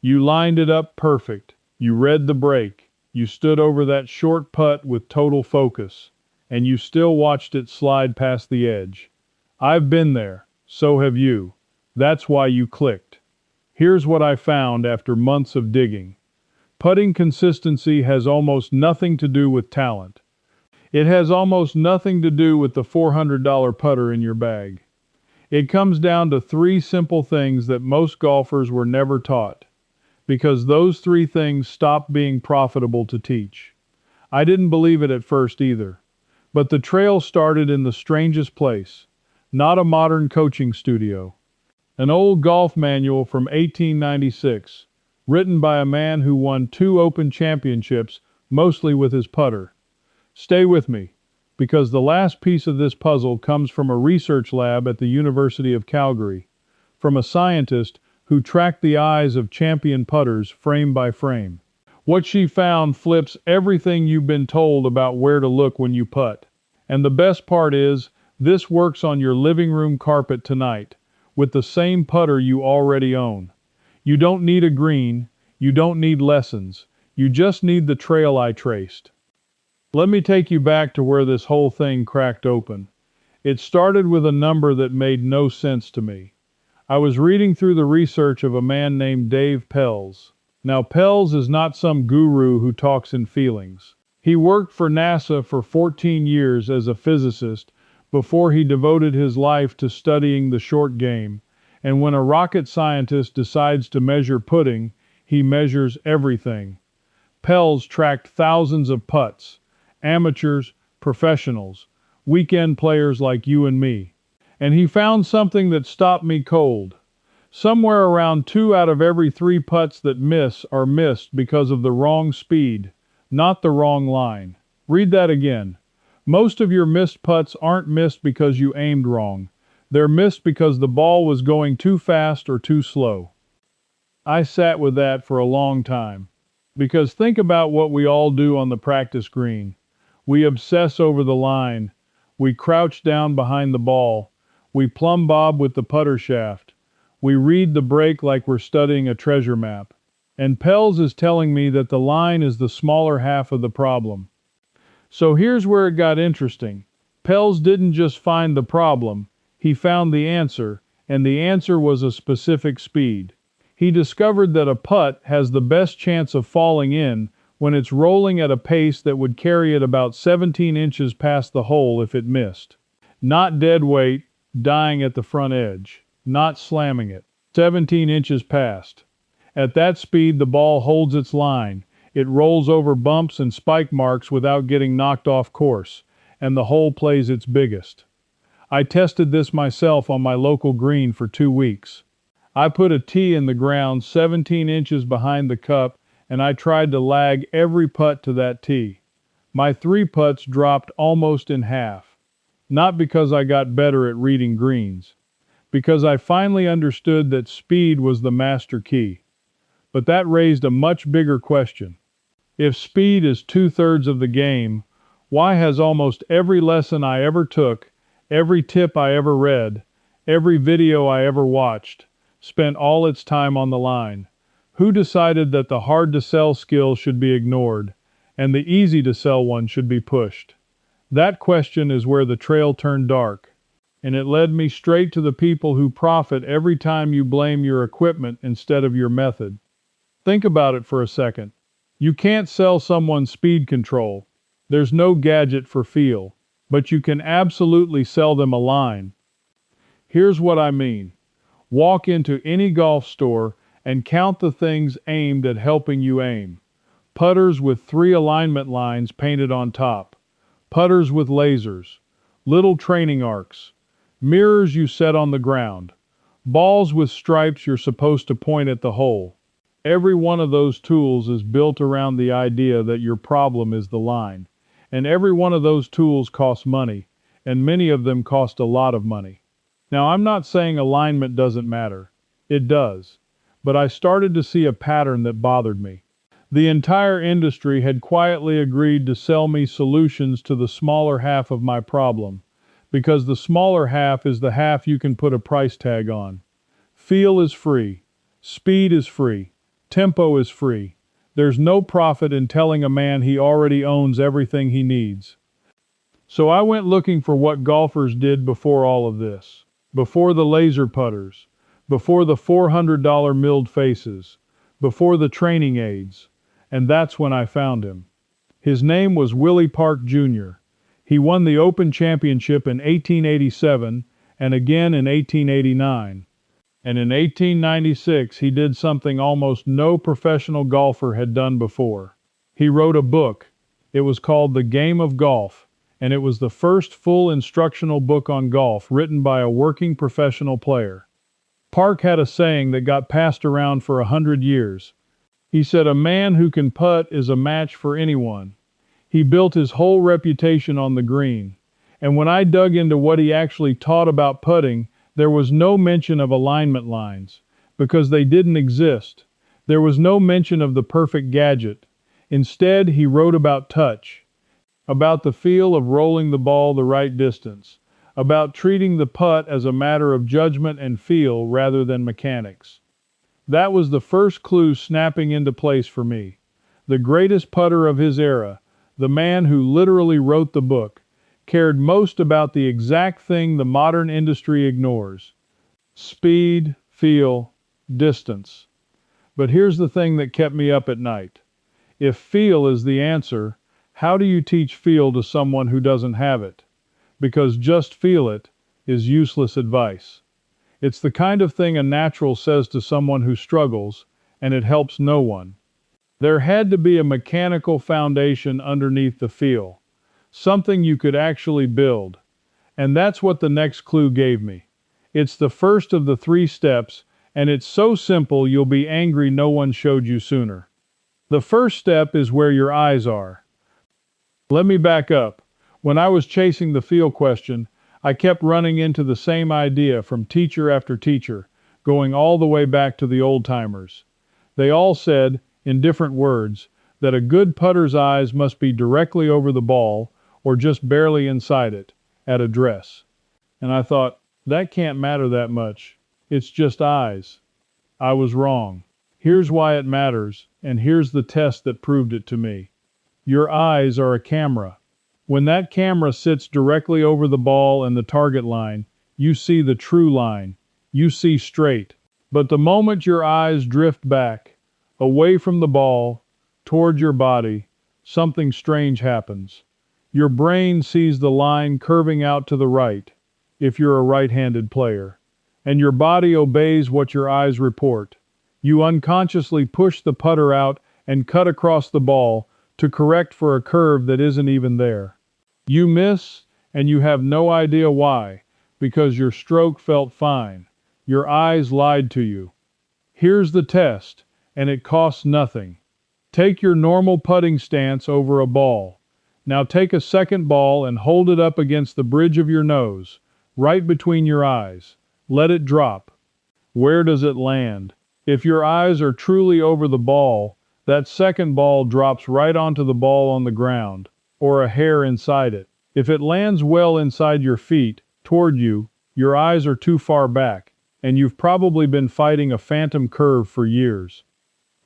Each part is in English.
You lined it up perfect. You read the break. You stood over that short putt with total focus. And you still watched it slide past the edge. I've been there. So have you. That's why you clicked. Here's what I found after months of digging. Putting consistency has almost nothing to do with talent. It has almost nothing to do with the $400 putter in your bag. It comes down to three simple things that most golfers were never taught, because those three things stopped being profitable to teach. I didn't believe it at first either, but the trail started in the strangest place, not a modern coaching studio. An old golf manual from 1896, written by a man who won 2 Open championships, mostly with his putter. Stay with me, because the last piece of this puzzle comes from a research lab at the University of Calgary, from a scientist who tracked the eyes of champion putters frame by frame. What she found flips everything you've been told about where to look when you putt. And the best part is, this works on your living room carpet tonight, with the same putter you already own. You don't need a green, you don't need lessons, you just need the trail I traced. Let me take you back to where this whole thing cracked open. It started with a number that made no sense to me. I was reading through the research of a man named Dave Pelz. Now, Pelz is not some guru who talks in feelings. He worked for NASA for 14 years as a physicist before he devoted his life to studying the short game. And when a rocket scientist decides to measure putting, he measures everything. Pelz tracked thousands of putts, amateurs, professionals, weekend players like you and me. And he found something that stopped me cold. Somewhere around 2 out of every 3 putts that miss are missed because of the wrong speed, not the wrong line. Read that again. Most of your missed putts aren't missed because you aimed wrong. They're missed because the ball was going too fast or too slow. I sat with that for a long time. Because think about what we all do on the practice green. We obsess over the line. We crouch down behind the ball. We plumb bob with the putter shaft. We read the break like we're studying a treasure map. And Pelz is telling me that the line is the smaller half of the problem. So here's where it got interesting. Pelz didn't just find the problem. He found the answer, and the answer was a specific speed. He discovered that a putt has the best chance of falling in when it's rolling at a pace that would carry it about 17 inches past the hole if it missed. Not dead weight, dying at the front edge. Not slamming it. 17 inches past. At that speed, the ball holds its line. It rolls over bumps and spike marks without getting knocked off course, and the hole plays its biggest. I tested this myself on my local green for 2 weeks. I put a tee in the ground 17 inches behind the cup, and I tried to lag every putt to that tee. My 3 putts dropped almost in half. Not because I got better at reading greens, because I finally understood that speed was the master key. But that raised a much bigger question. If speed is 2/3 of the game, why has almost every lesson I ever took, every tip I ever read, every video I ever watched, spent all its time on the line? Who decided that the hard-to-sell skill should be ignored, and the easy-to-sell one should be pushed? That question is where the trail turned dark, and it led me straight to the people who profit every time you blame your equipment instead of your method. Think about it for a second. You can't sell someone speed control. There's no gadget for feel. But you can absolutely sell them a line. Here's what I mean. Walk into any golf store and count the things aimed at helping you aim. Putters with 3 alignment lines painted on top. Putters with lasers. Little training arcs. Mirrors you set on the ground. Balls with stripes you're supposed to point at the hole. Every one of those tools is built around the idea that your problem is the line. And every one of those tools costs money, and many of them cost a lot of money. Now, I'm not saying alignment doesn't matter. It does. But I started to see a pattern that bothered me. The entire industry had quietly agreed to sell me solutions to the smaller half of my problem, because the smaller half is the half you can put a price tag on. Feel is free. Speed is free. Tempo is free. There's no profit in telling a man he already owns everything he needs. So I went looking for what golfers did before all of this. Before the laser putters. Before the $400 milled faces. Before the training aids. And that's when I found him. His name was Willie Park Jr. He won the Open Championship in 1887 and again in 1889. And in 1896 he did something almost no professional golfer had done before. He wrote a book. It was called The Game of Golf, and it was the first full instructional book on golf written by a working professional player. Park had a saying that got passed around for 100 years. He said, "A man who can putt is a match for anyone." He built his whole reputation on the green. And when I dug into what he actually taught about putting, there was no mention of alignment lines, because they didn't exist. There was no mention of the perfect gadget. Instead, he wrote about touch, about the feel of rolling the ball the right distance, about treating the putt as a matter of judgment and feel rather than mechanics. That was the first clue snapping into place for me. The greatest putter of his era, the man who literally wrote the book, cared most about the exact thing the modern industry ignores: speed, feel, distance. But here's the thing that kept me up at night. If feel is the answer, how do you teach feel to someone who doesn't have it? Because just feel it is useless advice. It's the kind of thing a natural says to someone who struggles, and it helps no one. There had to be a mechanical foundation underneath the feel, something you could actually build. And that's what the next clue gave me. It's the first of the 3 steps, and it's so simple you'll be angry no one showed you sooner. The first step is where your eyes are. Let me back up. When I was chasing the feel question, I kept running into the same idea from teacher after teacher, going all the way back to the old-timers. They all said, in different words, that a good putter's eyes must be directly over the ball, or just barely inside it, at address. And I thought, that can't matter that much. It's just eyes. I was wrong. Here's why it matters, and here's the test that proved it to me. Your eyes are a camera. When that camera sits directly over the ball and the target line, you see the true line. You see straight. But the moment your eyes drift back, away from the ball, toward your body, something strange happens. Your brain sees the line curving out to the right, if you're a right-handed player, and your body obeys what your eyes report. You unconsciously push the putter out and cut across the ball to correct for a curve that isn't even there. You miss, and you have no idea why, because your stroke felt fine. Your eyes lied to you. Here's the test, and it costs nothing. Take your normal putting stance over a ball. Now take a second ball and hold it up against the bridge of your nose, right between your eyes. Let it drop. Where does it land? If your eyes are truly over the ball, that second ball drops right onto the ball on the ground, or a hair inside it. If it lands well inside your feet, toward you, your eyes are too far back, and you've probably been fighting a phantom curve for years.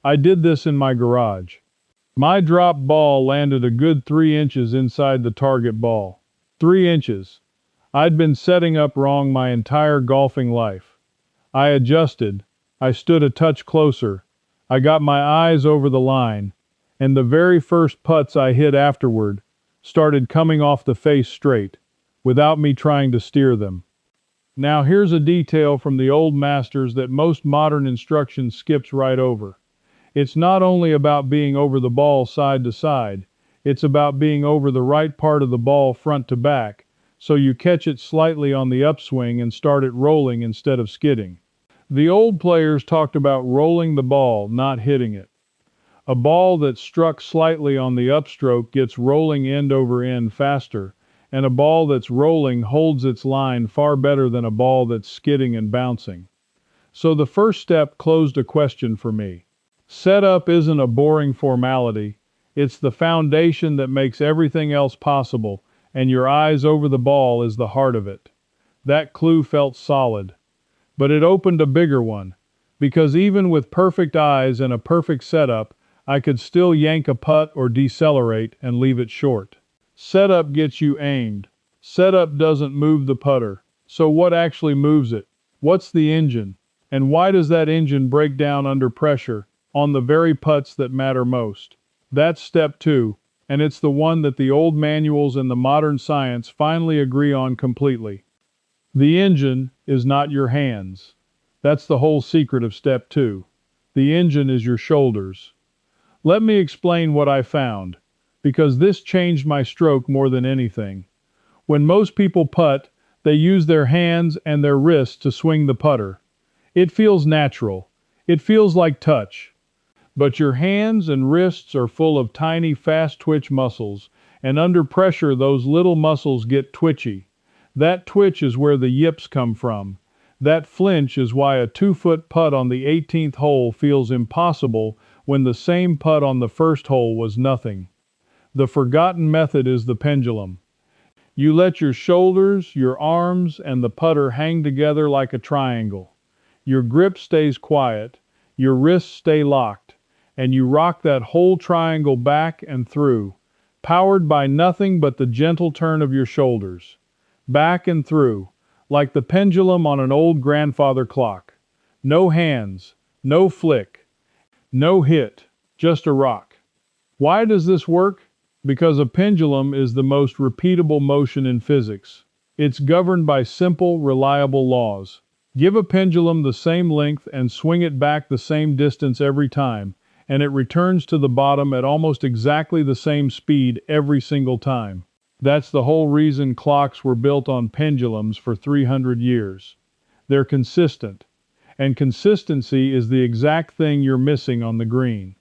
I did this in my garage. My drop ball landed a good 3 inches inside the target ball. 3 inches. I'd been setting up wrong my entire golfing life. I adjusted. I stood a touch closer. I got my eyes over the line, and the very first putts I hit afterward started coming off the face straight, without me trying to steer them. Now here's a detail from the old masters that most modern instruction skips right over. It's not only about being over the ball side to side, it's about being over the right part of the ball front to back, so you catch it slightly on the upswing and start it rolling instead of skidding. The old players talked about rolling the ball, not hitting it. A ball that's struck slightly on the upstroke gets rolling end over end faster, and a ball that's rolling holds its line far better than a ball that's skidding and bouncing. So the first step closed a question for me. Setup isn't a boring formality. It's the foundation that makes everything else possible, and your eyes over the ball is the heart of it. That clue felt solid. But it opened a bigger one, because even with perfect eyes and a perfect setup, I could still yank a putt or decelerate and leave it short. Setup gets you aimed. Setup doesn't move the putter. So what actually moves it? What's the engine? And why does that engine break down under pressure on the very putts that matter most? That's step 2, and it's the one that the old manuals and the modern science finally agree on completely. The engine is not your hands. That's the whole secret of step 2. The engine is your shoulders. Let me explain what I found, because this changed my stroke more than anything. When most people putt, they use their hands and their wrists to swing the putter. It feels natural. It feels like touch. But your hands and wrists are full of tiny, fast-twitch muscles, and under pressure those little muscles get twitchy. That twitch is where the yips come from. That flinch is why a 2-foot putt on the 18th hole feels impossible when the same putt on the first hole was nothing. The forgotten method is the pendulum. You let your shoulders, your arms, and the putter hang together like a triangle. Your grip stays quiet, your wrists stay locked, and you rock that whole triangle back and through, powered by nothing but the gentle turn of your shoulders. Back and through, like the pendulum on an old grandfather clock. No hands, no flick, no hit, just a rock. Why does this work? Because a pendulum is the most repeatable motion in physics. It's governed by simple, reliable laws. Give a pendulum the same length and swing it back the same distance every time, and it returns to the bottom at almost exactly the same speed every single time. That's the whole reason clocks were built on pendulums for 300 years. They're consistent, and consistency is the exact thing you're missing on the green.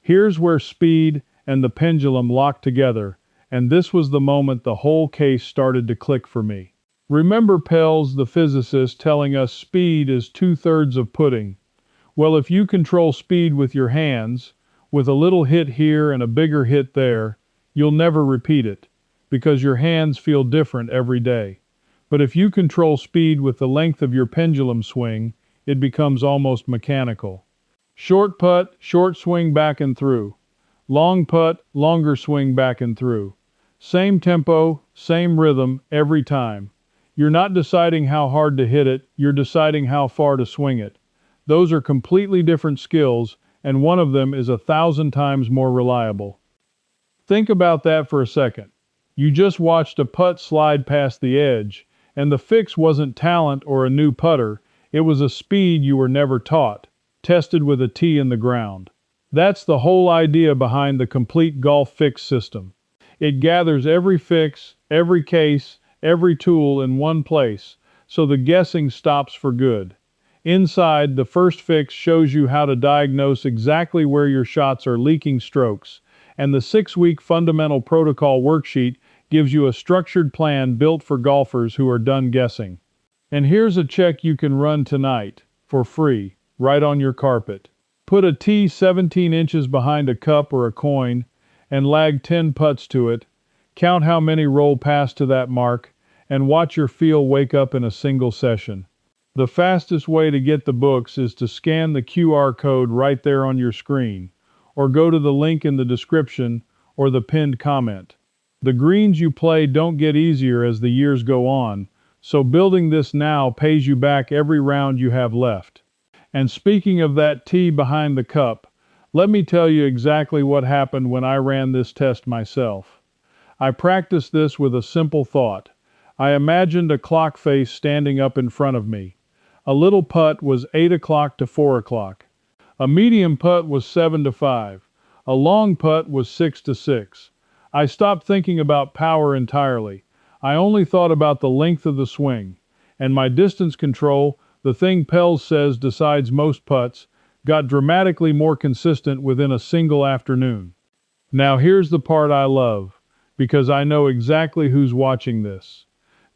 Here's where speed and the pendulum locked together, and this was the moment the whole case started to click for me. Remember Pels, the physicist, telling us speed is 2/3 of putting. Well, if you control speed with your hands, with a little hit here and a bigger hit there, you'll never repeat it, because your hands feel different every day. But if you control speed with the length of your pendulum swing, it becomes almost mechanical. Short putt, short swing back and through. Long putt, longer swing back and through. Same tempo, same rhythm every time. You're not deciding how hard to hit it, you're deciding how far to swing it. Those are completely different skills, and one of them is 1,000 times more reliable. Think about that for a second. You just watched a putt slide past the edge, and the fix wasn't talent or a new putter, it was a speed you were never taught, tested with a tee in the ground. That's the whole idea behind the complete golf fix system. It gathers every fix, every case, every tool in one place, so the guessing stops for good. Inside, the first fix shows you how to diagnose exactly where your shots are leaking strokes, and the 6-week fundamental protocol worksheet gives you a structured plan built for golfers who are done guessing. And here's a check you can run tonight, for free, right on your carpet. Put a tee 17 inches behind a cup or a coin, and lag 10 putts to it. Count how many roll past to that mark, and watch your feel wake up in a single session. The fastest way to get the books is to scan the QR code right there on your screen, or go to the link in the description or the pinned comment. The greens you play don't get easier as the years go on, so building this now pays you back every round you have left. And speaking of that tee behind the cup, let me tell you exactly what happened when I ran this test myself. I practiced this with a simple thought. I imagined a clock face standing up in front of me. A little putt was 8 o'clock to 4 o'clock. A medium putt was 7 to 5. A long putt was 6 to 6. I stopped thinking about power entirely. I only thought about the length of the swing. And my distance control, the thing Pels says decides most putts, got dramatically more consistent within a single afternoon. Now here's the part I love, because I know exactly who's watching this.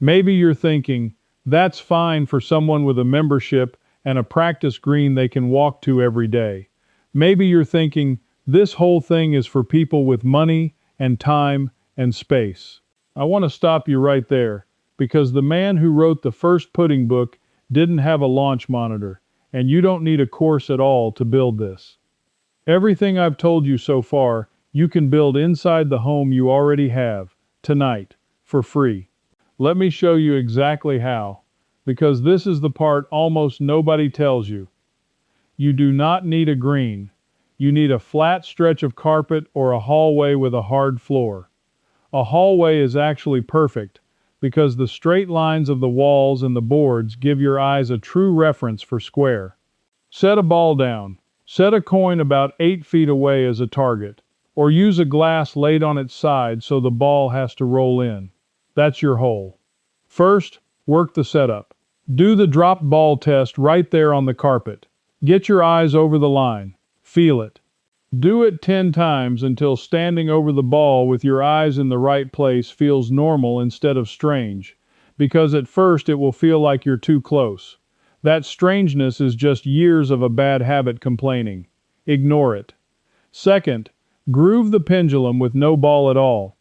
Maybe you're thinking, that's fine for someone with a membership and a practice green they can walk to every day. Maybe you're thinking, this whole thing is for people with money and time and space. I want to stop you right there, because the man who wrote the first putting book didn't have a launch monitor, and you don't need a course at all to build this. Everything I've told you so far, you can build inside the home you already have, tonight, for free. Let me show you exactly how, because this is the part almost nobody tells you. You do not need a green. You need a flat stretch of carpet or a hallway with a hard floor. A hallway is actually perfect, because the straight lines of the walls and the boards give your eyes a true reference for square. Set a ball down. Set a coin about 8 feet away as a target, or use a glass laid on its side so the ball has to roll in. That's your hole. First, work the setup. Do the drop ball test right there on the carpet. Get your eyes over the line. Feel it. Do it 10 times until standing over the ball with your eyes in the right place feels normal instead of strange, because at first it will feel like you're too close. That strangeness is just years of a bad habit complaining. Ignore it. Second, groove the pendulum with no ball at all.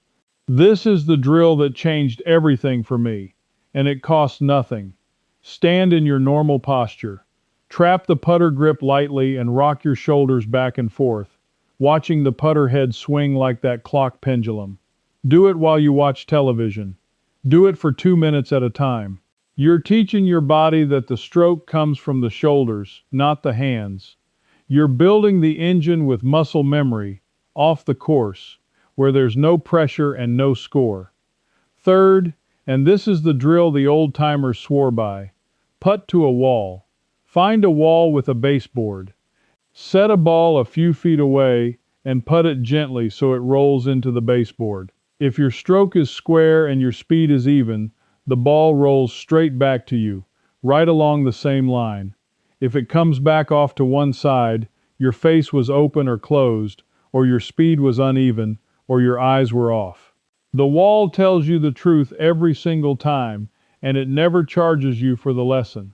This is the drill that changed everything for me, and it costs nothing. Stand in your normal posture. Trap the putter grip lightly and rock your shoulders back and forth, watching the putter head swing like that clock pendulum. Do it while you watch television. Do it for 2 minutes at a time. You're teaching your body that the stroke comes from the shoulders, not the hands. You're building the engine with muscle memory, off the course, where there's no pressure and no score. Third, and this is the drill the old-timers swore by, putt to a wall. Find a wall with a baseboard. Set a ball a few feet away and putt it gently so it rolls into the baseboard. If your stroke is square and your speed is even, the ball rolls straight back to you, right along the same line. If it comes back off to one side, your face was open or closed, or your speed was uneven, or your eyes were off. The wall tells you the truth every single time, and it never charges you for the lesson.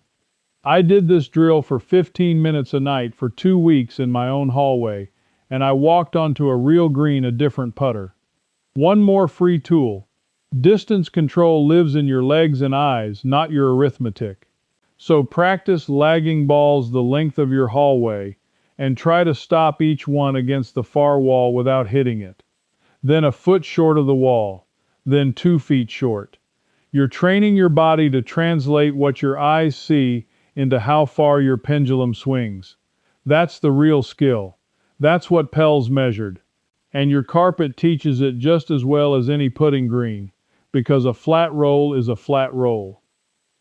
I did this drill for 15 minutes a night for 2 weeks in my own hallway, and I walked onto a real green a different putter. One more free tool. Distance control lives in your legs and eyes, not your arithmetic. So practice lagging balls the length of your hallway, and try to stop each one against the far wall without hitting it. Then a foot short of the wall, then 2 feet short. You're training your body to translate what your eyes see into how far your pendulum swings. That's the real skill. That's what Pell's measured. And your carpet teaches it just as well as any putting green, because a flat roll is a flat roll.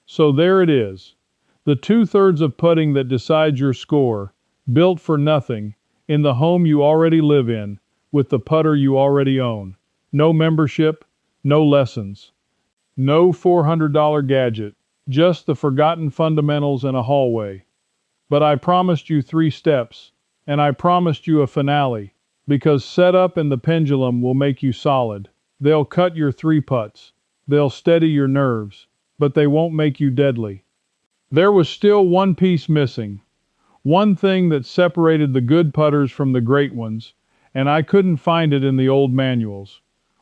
So there it is. The 2/3 of putting that decides your score, built for nothing, in the home you already live in, with the putter you already own. No membership, no lessons. No $400 gadget, just the forgotten fundamentals and a hallway. But I promised you 3 steps, and I promised you a finale, because setup and the pendulum will make you solid. They'll cut your 3 putts. They'll steady your nerves, but they won't make you deadly. There was still one piece missing. One thing that separated the good putters from the great ones, and I couldn't find it in the old manuals.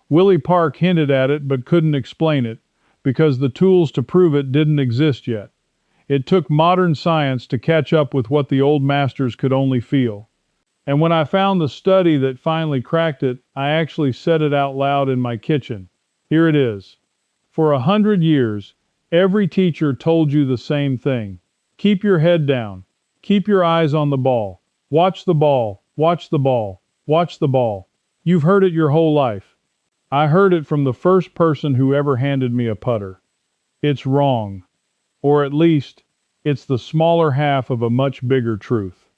Willie Park hinted at it but couldn't explain it, because the tools to prove it didn't exist yet. It took modern science to catch up with what the old masters could only feel. And when I found the study that finally cracked it, I actually said it out loud in my kitchen. Here it is. For 100 years, every teacher told you the same thing. Keep your head down. Keep your eyes on the ball. Watch the ball. Watch the ball. Watch the ball. You've heard it your whole life. I heard it from the first person who ever handed me a putter. It's wrong. Or at least, it's the smaller half of a much bigger truth.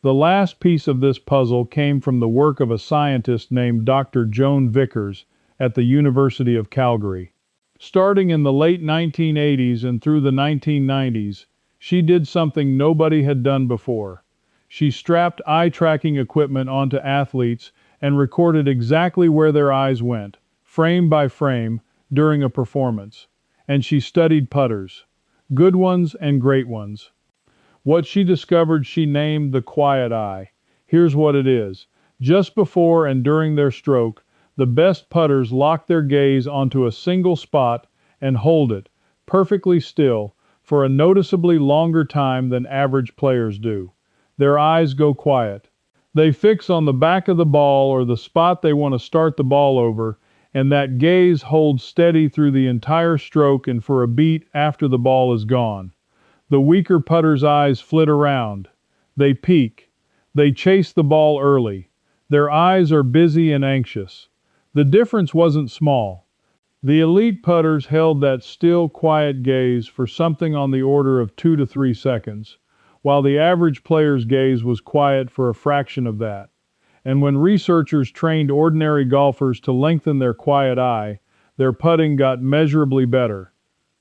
The last piece of this puzzle came from the work of a scientist named Dr. Joan Vickers at the University of Calgary. Starting in the late 1980s and through the 1990s, she did something nobody had done before. She strapped eye-tracking equipment onto athletes and recorded exactly where their eyes went, frame by frame, during a performance. And she studied putters, good ones and great ones. What she discovered she named the quiet eye. Here's what it is. Just before and during their stroke, the best putters lock their gaze onto a single spot and hold it, perfectly still, for a noticeably longer time than average players do. Their eyes go quiet. They fix on the back of the ball or the spot they want to start the ball over, and that gaze holds steady through the entire stroke and for a beat after the ball is gone. The weaker putter's eyes flit around. They peek. They chase the ball early. Their eyes are busy and anxious. The difference wasn't small. The elite putters held that still, quiet gaze for something on the order of 2 to 3 seconds, while the average player's gaze was quiet for a fraction of that. And when researchers trained ordinary golfers to lengthen their quiet eye, their putting got measurably better.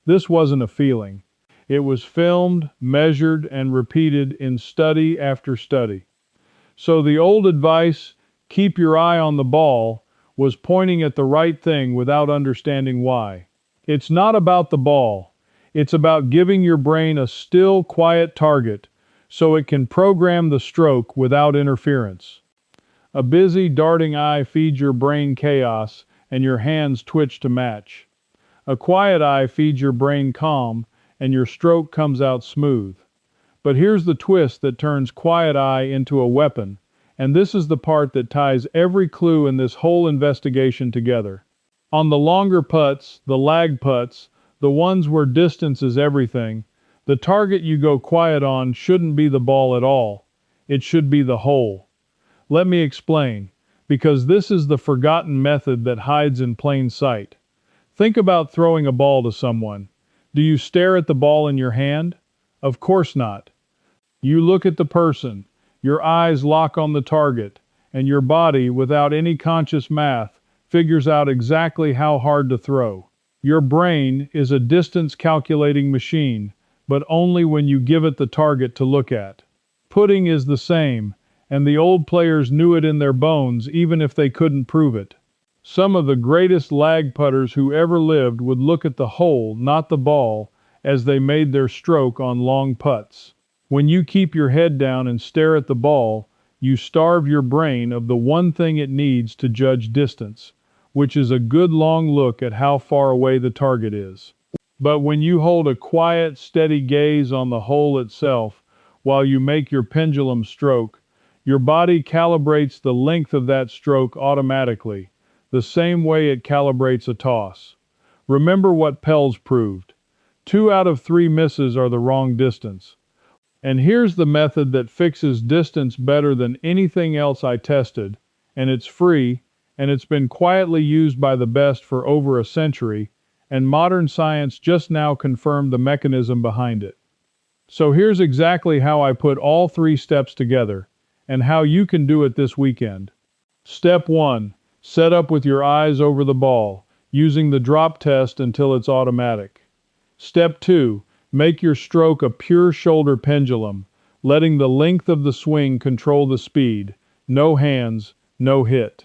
This wasn't a feeling. It was filmed, measured, and repeated in study after study. So the old advice, keep your eye on the ball, was pointing at the right thing without understanding why. It's not about the ball. It's about giving your brain a still, quiet target so it can program the stroke without interference. A busy, darting eye feeds your brain chaos, and your hands twitch to match. A quiet eye feeds your brain calm, and your stroke comes out smooth. But here's the twist that turns quiet eye into a weapon, and this is the part that ties every clue in this whole investigation together. On the longer putts, the lag putts, the ones where distance is everything, the target you go quiet on shouldn't be the ball at all. It should be the hole. Let me explain, because this is the forgotten method that hides in plain sight. Think about throwing a ball to someone. Do you stare at the ball in your hand? Of course not. You look at the person, your eyes lock on the target, and your body, without any conscious math, figures out exactly how hard to throw. Your brain is a distance calculating machine, but only when you give it the target to look at. Putting is the same, and the old players knew it in their bones even if they couldn't prove it. Some of the greatest lag putters who ever lived would look at the hole, not the ball, as they made their stroke on long putts. When you keep your head down and stare at the ball, you starve your brain of the one thing it needs to judge distance, which is a good long look at how far away the target is. But when you hold a quiet, steady gaze on the hole itself while you make your pendulum stroke, your body calibrates the length of that stroke automatically, the same way it calibrates a toss. Remember what Pels proved. 2 out of 3 misses are the wrong distance. And here's the method that fixes distance better than anything else I tested, and it's free, and it's been quietly used by the best for over a century, and modern science just now confirmed the mechanism behind it. So here's exactly how I put all 3 steps together, and how you can do it this weekend. Step 1. Set up with your eyes over the ball, using the drop test until it's automatic. Step 2. Make your stroke a pure shoulder pendulum, letting the length of the swing control the speed. No hands, no hit.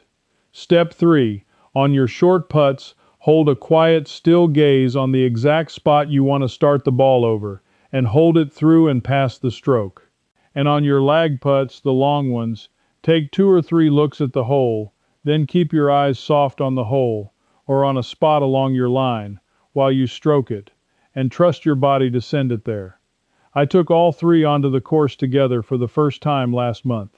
Step 3. On your short putts, hold a quiet, still gaze on the exact spot you want to start the ball over, and hold it through and past the stroke. And on your lag putts, the long ones, take 2 or 3 looks at the hole, then keep your eyes soft on the hole, or on a spot along your line, while you stroke it, and trust your body to send it there. I took all 3 onto the course together for the first time last month.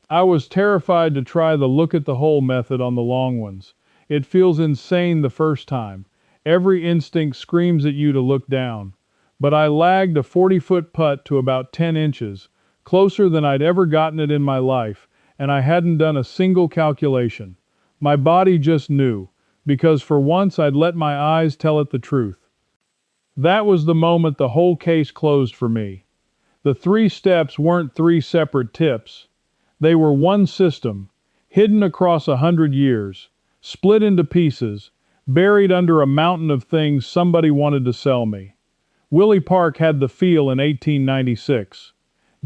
I was terrified to try the look at the hole method on the long ones. It feels insane the first time. Every instinct screams at you to look down. But I lagged a 40-foot putt to about 10 inches, closer than I'd ever gotten it in my life, and I hadn't done a single calculation. My body just knew, because for once I'd let my eyes tell it the truth. That was the moment the whole case closed for me. The 3 steps weren't 3 separate tips. They were one system, hidden across 100 years, split into pieces, buried under a mountain of things somebody wanted to sell me. Willie Park had the feel in 1896.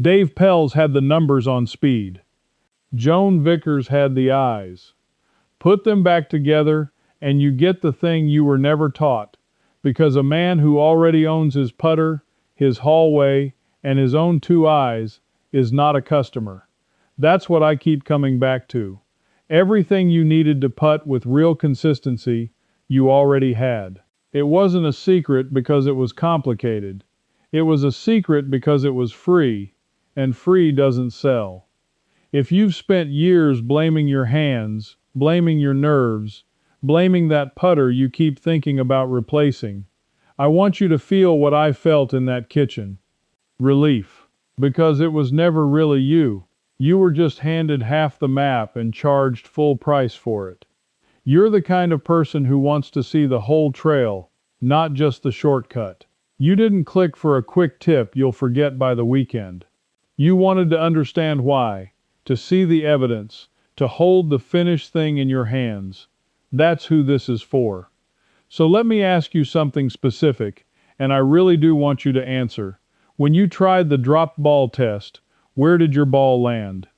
Dave Pels had the numbers on speed. Joan Vickers had the eyes. Put them back together, and you get the thing you were never taught, because a man who already owns his putter, his hallway, and his own 2 eyes is not a customer. That's what I keep coming back to. Everything you needed to putt with real consistency, you already had. It wasn't a secret because it was complicated. It was a secret because it was free, and free doesn't sell. If you've spent years blaming your hands, blaming your nerves, blaming that putter you keep thinking about replacing, I want you to feel what I felt in that kitchen. Relief. Because it was never really you. You were just handed half the map and charged full price for it. You're the kind of person who wants to see the whole trail, not just the shortcut. You didn't click for a quick tip you'll forget by the weekend. You wanted to understand why, to see the evidence, to hold the finished thing in your hands. That's who this is for. So let me ask you something specific, and I really do want you to answer. When you tried the drop ball test, where did your ball land?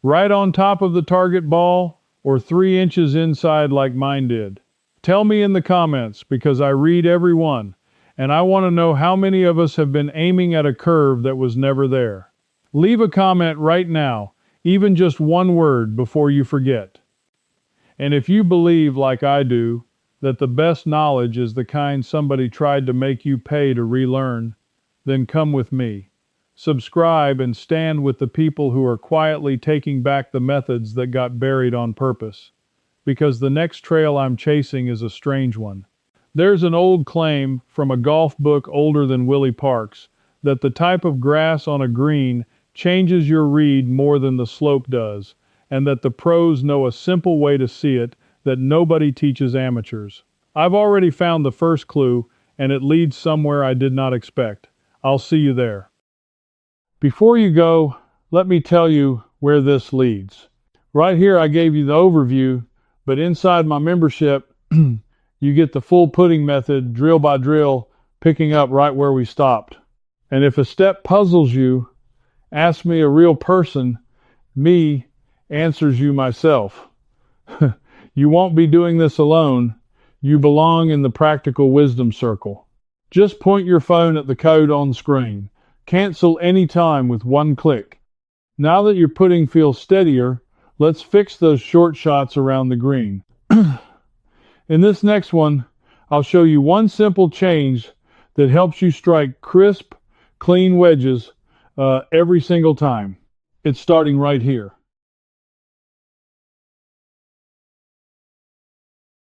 Right on top of the target ball, or 3 inches inside like mine did? Tell me in the comments, because I read every one, and I want to know how many of us have been aiming at a curve that was never there. Leave a comment right now, even just one word before you forget. And if you believe, like I do, that the best knowledge is the kind somebody tried to make you pay to relearn, then come with me. Subscribe and stand with the people who are quietly taking back the methods that got buried on purpose. Because the next trail I'm chasing is a strange one. There's an old claim from a golf book older than Willie Parks that the type of grass on a green changes your read more than the slope does, and that the pros know a simple way to see it that nobody teaches amateurs. I've already found the first clue, and it leads somewhere I did not expect. I'll see you there. Before you go, let me tell you where this leads. Right here I gave you the overview, but inside my membership, you get the full putting method, drill by drill, picking up right where we stopped. And if a step puzzles you, ask me. A real person, me, answers you myself. You won't be doing this alone. You belong in the practical wisdom circle. Just point your phone at the code on screen. Cancel any time with one click. Now that your putting feels steadier, let's fix those short shots around the green. In this next one, I'll show you one simple change that helps you strike crisp, clean wedges every single time. It's starting right here.